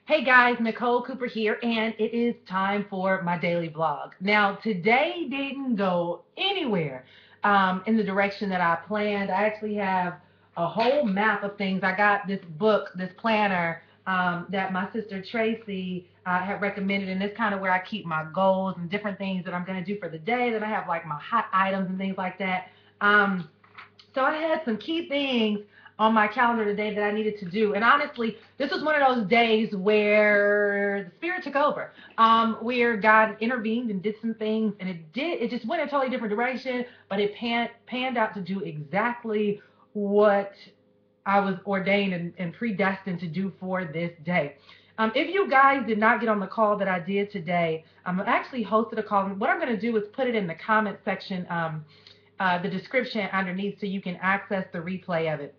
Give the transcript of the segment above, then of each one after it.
Hey guys, Nicole Cooper here, and it is time for my daily vlog. Now, today didn't go anywhere in the direction that I planned. I actually have a whole map of things. I got this book, this planner that my sister Tracy had recommended, and it's kind of where I keep my goals and different things that I'm going to do for the day. Then I have like my hot items and things like that. So I had some key things on my calendar today that I needed to do. And honestly, this was one of those days where the spirit took over, where God intervened and did some things, and it just went a totally different direction, but it panned out to do exactly what I was ordained and predestined to do for this day. If you guys did not get on the call that I did today, I actually hosted a call. What I'm going to do is put it in the comment section, the description underneath, so you can access the replay of it.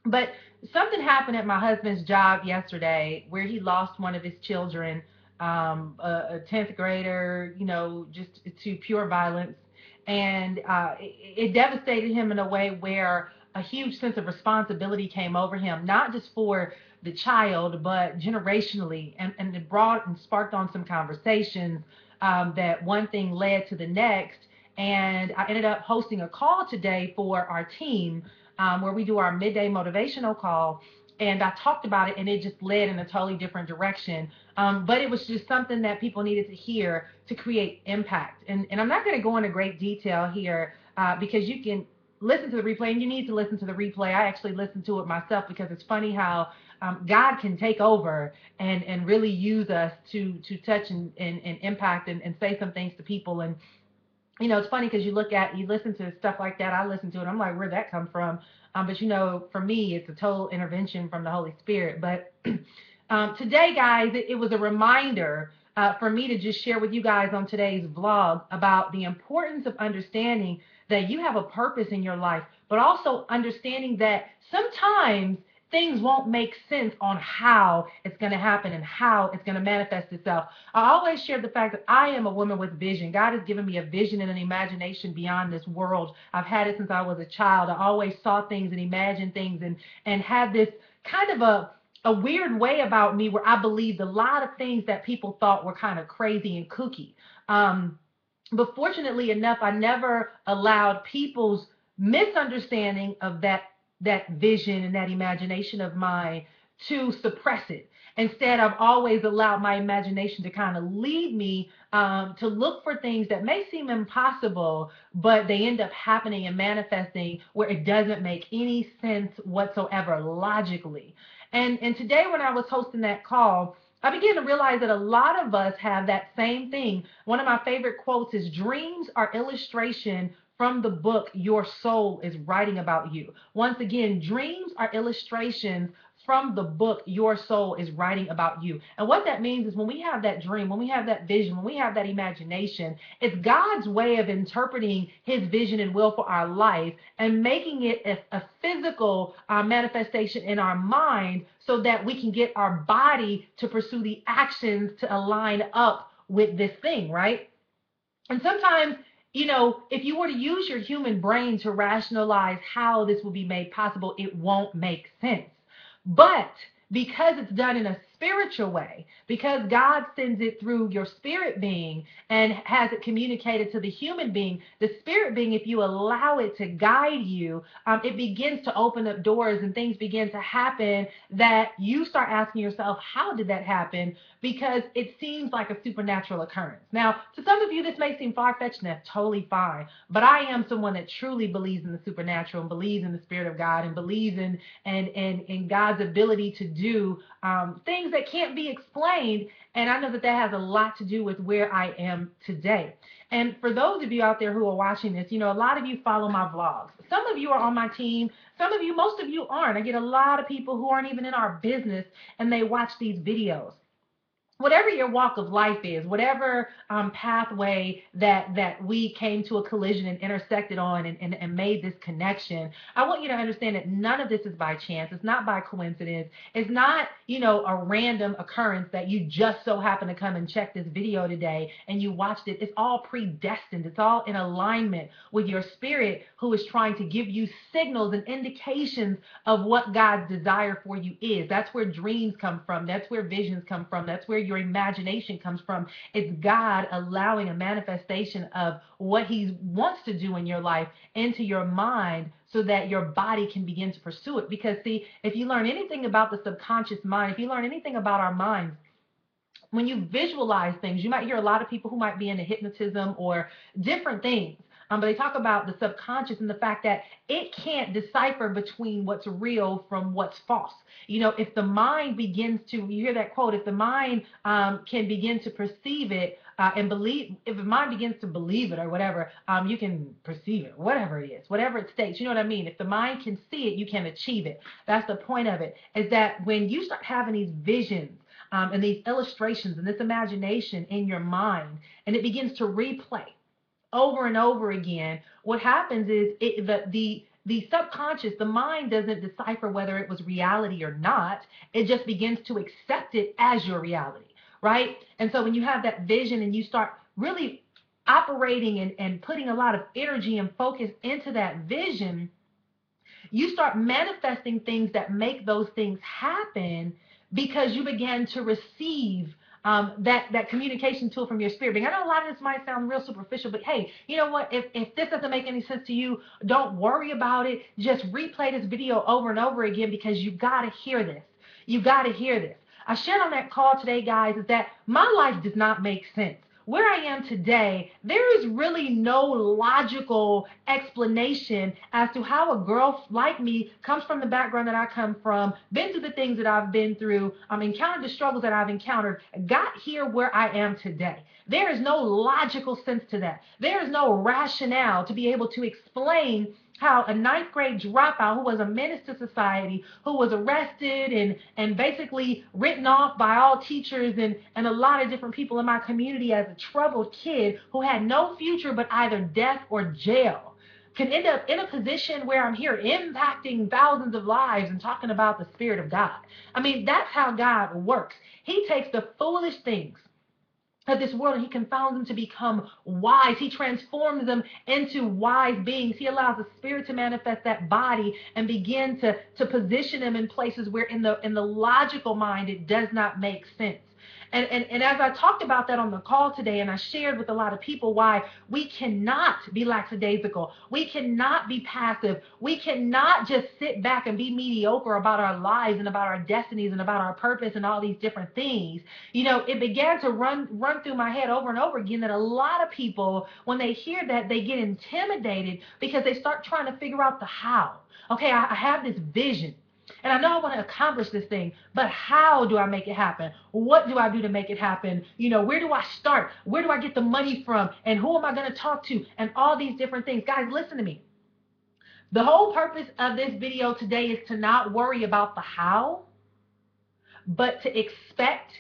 But something happened at my husband's job yesterday where he lost one of his children, a 10th grader, just to pure violence. And it devastated him in a way where a huge sense of responsibility came over him, not just for the child, but generationally. And it brought and sparked on some conversations that one thing led to the next. And I ended up hosting a call today for our team, where we do our midday motivational call. And I talked about it, and it just led in a totally different direction. But it was just something that people needed to hear to create impact. And I'm not going to go into great detail here because you can listen to the replay, and you need to listen to the replay. I actually listened to it myself because it's funny how God can take over and really use us to touch and impact and say some things to people. And it's funny because you listen to stuff like that. I listen to it. I'm like, where'd that come from? But for me, it's a total intervention from the Holy Spirit. But today, guys, it was a reminder for me to just share with you guys on today's vlog about the importance of understanding that you have a purpose in your life, but also understanding that sometimes things won't make sense on how it's going to happen and how it's going to manifest itself. I always share the fact that I am a woman with vision. God has given me a vision and an imagination beyond this world. I've had it since I was a child. I always saw things and imagined things and had this kind of a weird way about me where I believed a lot of things that people thought were kind of crazy and kooky. But fortunately enough, I never allowed people's misunderstanding of that vision and that imagination of mine to suppress it. Instead, I've always allowed my imagination to kind of lead me to look for things that may seem impossible, but they end up happening and manifesting where it doesn't make any sense whatsoever logically. And today, when I was hosting that call, I began to realize that a lot of us have that same thing. One of my favorite quotes is, dreams are illustration from the book your soul is writing about you. Once again, dreams are illustrations from the book your soul is writing about you. And what that means is when we have that dream, when we have that vision, when we have that imagination, it's God's way of interpreting his vision and will for our life and making it a physical manifestation in our mind so that we can get our body to pursue the actions to align up with this thing, right? And sometimes, if you were to use your human brain to rationalize how this will be made possible, it won't make sense. But because it's done in a spiritual way, because God sends it through your spirit being and has it communicated to the human being, the spirit being, if you allow it to guide you, it begins to open up doors and things begin to happen that you start asking yourself, how did that happen? Because it seems like a supernatural occurrence. Now, to some of you, this may seem far-fetched, and that's totally fine. But I am someone that truly believes in the supernatural and believes in the Spirit of God and believes in God's ability to do things that can't be explained. And I know that has a lot to do with where I am today. And for those of you out there who are watching this, a lot of you follow my vlogs. Some of you are on my team. Some of you, most of you aren't. I get a lot of people who aren't even in our business, and they watch these videos. whatever your walk of life is, whatever pathway that we came to a collision and intersected on and made this connection, I want you to understand that none of this is by chance. It's not by coincidence. It's not, a random occurrence that you just so happen to come and check this video today and you watched it. It's all predestined. It's all in alignment with your spirit, who is trying to give you signals and indications of what God's desire for you is. That's where dreams come from. That's where visions come from. That's where your imagination comes from. It's God allowing a manifestation of what he wants to do in your life into your mind so that your body can begin to pursue it. Because see, if you learn anything about the subconscious mind, if you learn anything about our minds, when you visualize things, you might hear a lot of people who might be into hypnotism or different things. But they talk about the subconscious and the fact that it can't decipher between what's real from what's false. If the mind begins to, you hear that quote, if the mind can begin to perceive it and believe, if the mind begins to believe it or whatever, you can perceive it, whatever it is, whatever it states. You know what I mean? If the mind can see it, you can achieve it. That's the point of it, is that when you start having these visions, and these illustrations and this imagination in your mind, and it begins to replay over and over again, what happens is the subconscious, the mind doesn't decipher whether it was reality or not. It just begins to accept it as your reality, right? And so when you have that vision and you start really operating and putting a lot of energy and focus into that vision, you start manifesting things that make those things happen because you began to receive that communication tool from your spirit. I know a lot of this might sound real superficial, but hey, you know what? If this doesn't make any sense to you, don't worry about it. Just replay this video over and over again, because you got to hear this. You got to hear this. I shared on that call today, guys, is that my life does not make sense. Where I am today, there is really no logical explanation as to how a girl like me comes from the background that I come from, been through the things that I've been through, encountered the struggles that I've encountered, got here where I am today. There is no logical sense to that. There is no rationale to be able to explain how a ninth grade dropout who was a menace to society, who was arrested and basically written off by all teachers and a lot of different people in my community as a troubled kid who had no future but either death or jail, can end up in a position where I'm here impacting thousands of lives and talking about the Spirit of God. That's how God works. He takes the foolish things of this world and he confounds them to become wise. He transforms them into wise beings. He allows the Spirit to manifest that body and begin to position them in places where in the logical mind it does not make sense. And as I talked about that on the call today, and I shared with a lot of people why we cannot be lackadaisical, we cannot be passive, we cannot just sit back and be mediocre about our lives and about our destinies and about our purpose and all these different things. It began to run through my head over and over again that a lot of people, when they hear that, they get intimidated because they start trying to figure out the how. Okay, I have this vision. And I know I want to accomplish this thing, but how do I make it happen? What do I do to make it happen? Where do I start? Where do I get the money from? And who am I going to talk to? And all these different things. Guys, listen to me. The whole purpose of this video today is to not worry about the how, but to expect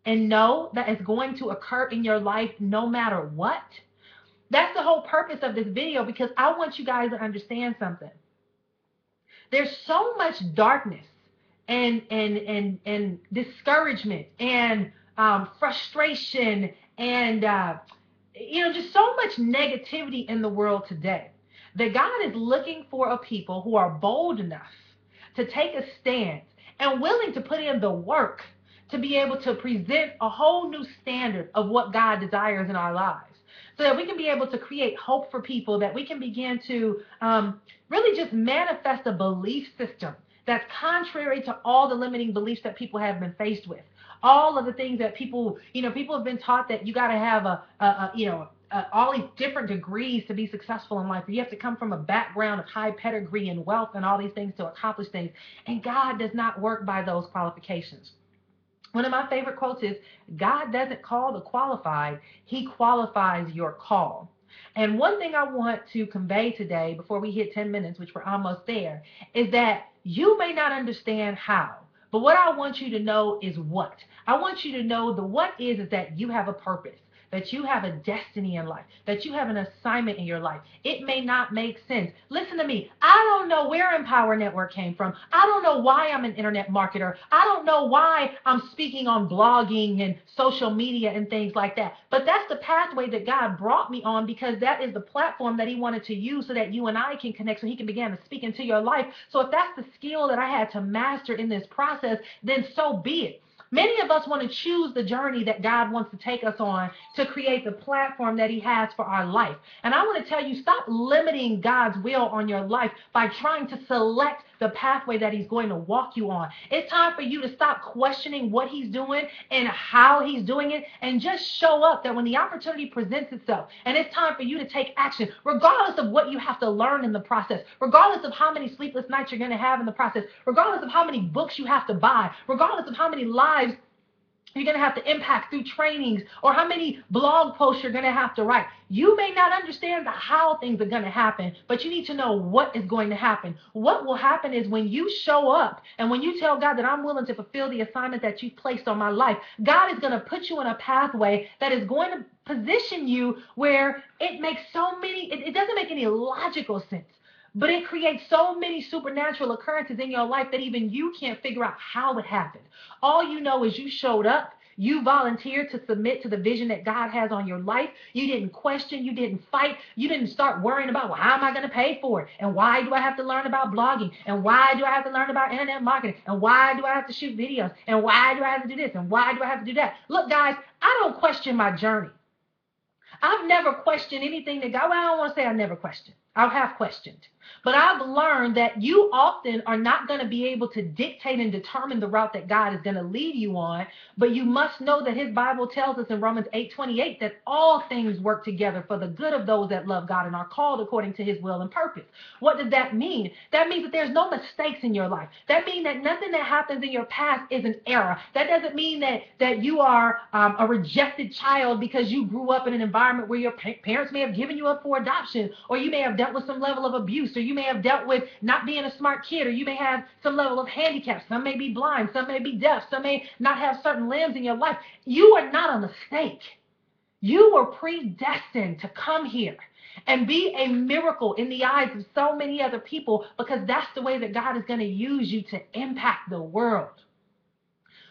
and know that it's going to occur in your life no matter what. That's the whole purpose of this video, because I want you guys to understand something. There's so much darkness and discouragement and frustration and just so much negativity in the world today that God is looking for a people who are bold enough to take a stand and willing to put in the work to be able to present a whole new standard of what God desires in our lives, so that we can be able to create hope for people, that we can begin to really just manifest a belief system that's contrary to all the limiting beliefs that people have been faced with. All of the things that people have been taught that you got to have all these different degrees to be successful in life. You have to come from a background of high pedigree and wealth and all these things to accomplish things. And God does not work by those qualifications. One of my favorite quotes is, God doesn't call the qualified, he qualifies your call. And one thing I want to convey today before we hit 10 minutes, which we're almost there, is that you may not understand how, But what I want you to know is what? I want you to know the what is that you have a purpose, that you have a destiny in life, that you have an assignment in your life. It may not make sense. Listen to me. I don't know where Empower Network came from. I don't know why I'm an internet marketer. I don't know why I'm speaking on blogging and social media and things like that. But that's the pathway that God brought me on, because that is the platform that he wanted to use so that you and I can connect, so he can begin to speak into your life. So if that's the skill that I had to master in this process, then so be it. Many of us want to choose the journey that God wants to take us on to create the platform that he has for our life. And I want to tell you, stop limiting God's will on your life by trying to select the pathway that he's going to walk you on. It's time for you to stop questioning what he's doing and how he's doing it, and just show up that when the opportunity presents itself and it's time for you to take action, regardless of what you have to learn in the process, regardless of how many sleepless nights you're going to have in the process, regardless of how many books you have to buy, regardless of how many lives you're going to have to impact through trainings, or how many blog posts you're going to have to write. You may not understand the how things are going to happen, but you need to know what is going to happen. What will happen is when you show up and when you tell God that I'm willing to fulfill the assignment that you've placed on my life, God is going to put you in a pathway that is going to position you where it makes it doesn't make any logical sense. But it creates so many supernatural occurrences in your life that even you can't figure out how it happened. All you know is you showed up. You volunteered to submit to the vision that God has on your life. You didn't question. You didn't fight. You didn't start worrying about, well, how am I going to pay for it? And why do I have to learn about blogging? And why do I have to learn about internet marketing? And why do I have to shoot videos? And why do I have to do this? And why do I have to do that? Look, guys, I don't question my journey. I've never questioned anything that God, well, I don't want to say I never questioned. I have questioned. But I've learned that you often are not going to be able to dictate and determine the route that God is going to lead you on. But you must know that his Bible tells us in Romans 8:28 that all things work together for the good of those that love God and are called according to his will and purpose. What does that mean? That means that there's no mistakes in your life. That means that nothing that happens in your past is an error. That doesn't mean that you are a rejected child because you grew up in an environment where your parents may have given you up for adoption, or you may have dealt with some level of abuse, or you may have dealt with not being a smart kid, or you may have some level of handicap. Some may be blind, some may be deaf, some may not have certain limbs in your life. You are not a mistake. You were predestined to come here and be a miracle in the eyes of so many other people, because that's the way that God is going to use you to impact the world.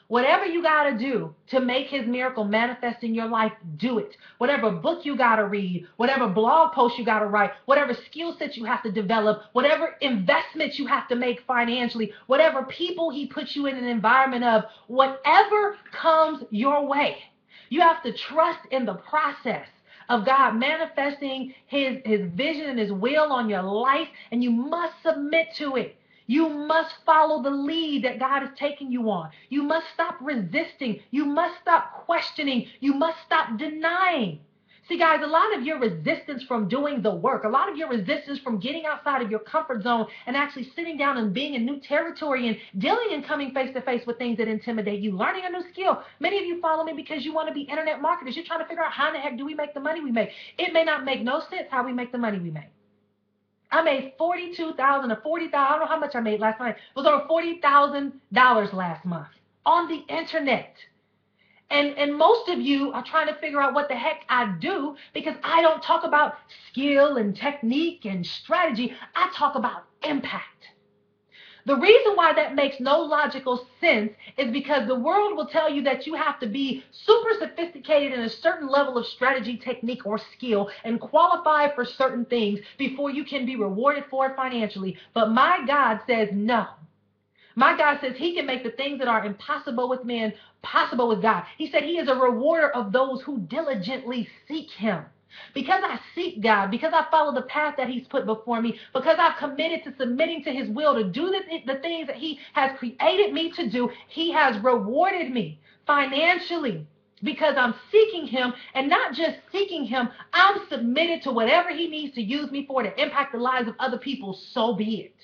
Whatever you got to do to make his miracle manifest in your life, do it. Whatever book you got to read, whatever blog post you got to write, whatever skill set you have to develop, whatever investments you have to make financially, whatever people he puts you in an environment of, whatever comes your way, you have to trust in the process of God manifesting his vision and his will on your life, and you must submit to it. You must follow the lead that God is taking you on. You must stop resisting. You must stop questioning. You must stop denying. See, guys, a lot of your resistance from doing the work, a lot of your resistance from getting outside of your comfort zone and actually sitting down and being in new territory and dealing and coming face to face with things that intimidate you, learning a new skill. Many of you follow me because you want to be internet marketers. You're trying to figure out how in the heck do we make the money we make. It may not make no sense how we make the money we make. I made $42,000 or $40,000. I don't know how much I made last night. It was over $40,000 last month on the internet. And most of you are trying to figure out what the heck I do, because I don't talk about skill and technique and strategy. I talk about impact. The reason why that makes no logical sense is because the world will tell you that you have to be super sophisticated in a certain level of strategy, technique, or skill and qualify for certain things before you can be rewarded for it financially. But my God says no. My God says he can make the things that are impossible with men possible with God. He said he is a rewarder of those who diligently seek him. Because I seek God, because I follow the path that he's put before me, because I've committed to submitting to his will to do the things that he has created me to do, he has rewarded me financially. Because I'm seeking him, and not just seeking him, I'm submitted to whatever he needs to use me for to impact the lives of other people, so be it.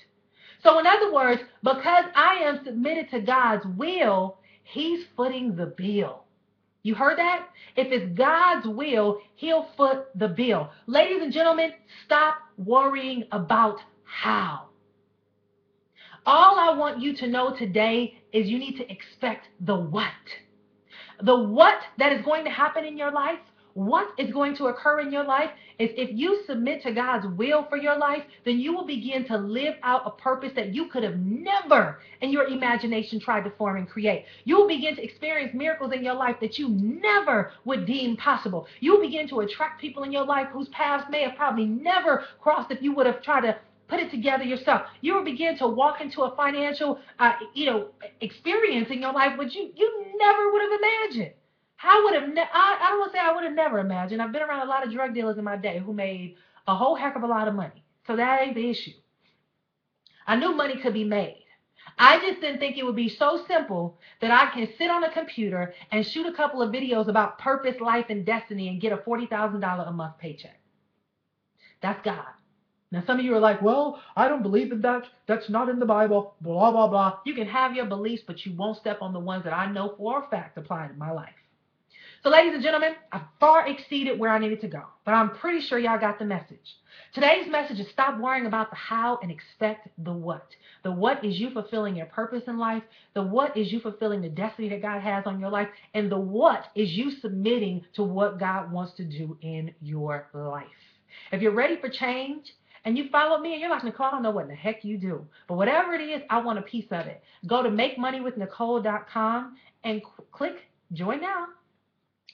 So in other words, because I am submitted to God's will, he's footing the bill. You heard that? If it's God's will, he'll foot the bill. Ladies and gentlemen, stop worrying about how. All I want you to know today is you need to expect the what. The what that is going to happen in your life, what is going to occur in your life is if you submit to God's will for your life, then you will begin to live out a purpose that you could have never in your imagination tried to form and create. You will begin to experience miracles in your life that you never would deem possible. You will begin to attract people in your life whose paths may have probably never crossed if you would have tried to put it together yourself. You will begin to walk into a financial, experience in your life which you never would have imagined. How would have I don't want to say I would have never imagined. I've been around a lot of drug dealers in my day who made a whole heck of a lot of money. So that ain't the issue. I knew money could be made. I just didn't think it would be so simple that I can sit on a computer and shoot a couple of videos about purpose, life, and destiny and get a $40,000 a month paycheck. That's God. Now, some of you are like, well, I don't believe in that. That's not in the Bible, blah, blah, blah. You can have your beliefs, but you won't step on the ones that I know for a fact apply in my life. So, ladies and gentlemen, I far exceeded where I needed to go, but I'm pretty sure y'all got the message. Today's message is stop worrying about the how and expect the what. The what is you fulfilling your purpose in life. The what is you fulfilling the destiny that God has on your life. And the what is you submitting to what God wants to do in your life. If you're ready for change, and you follow me and you're like, Nicole, I don't know what in the heck you do. But whatever it is, I want a piece of it. Go to makemoneywithnicole.com and click join now.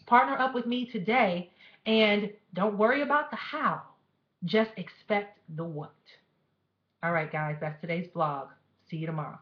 Partner up with me today and don't worry about the how. Just expect the what. All right, guys, that's today's vlog. See you tomorrow.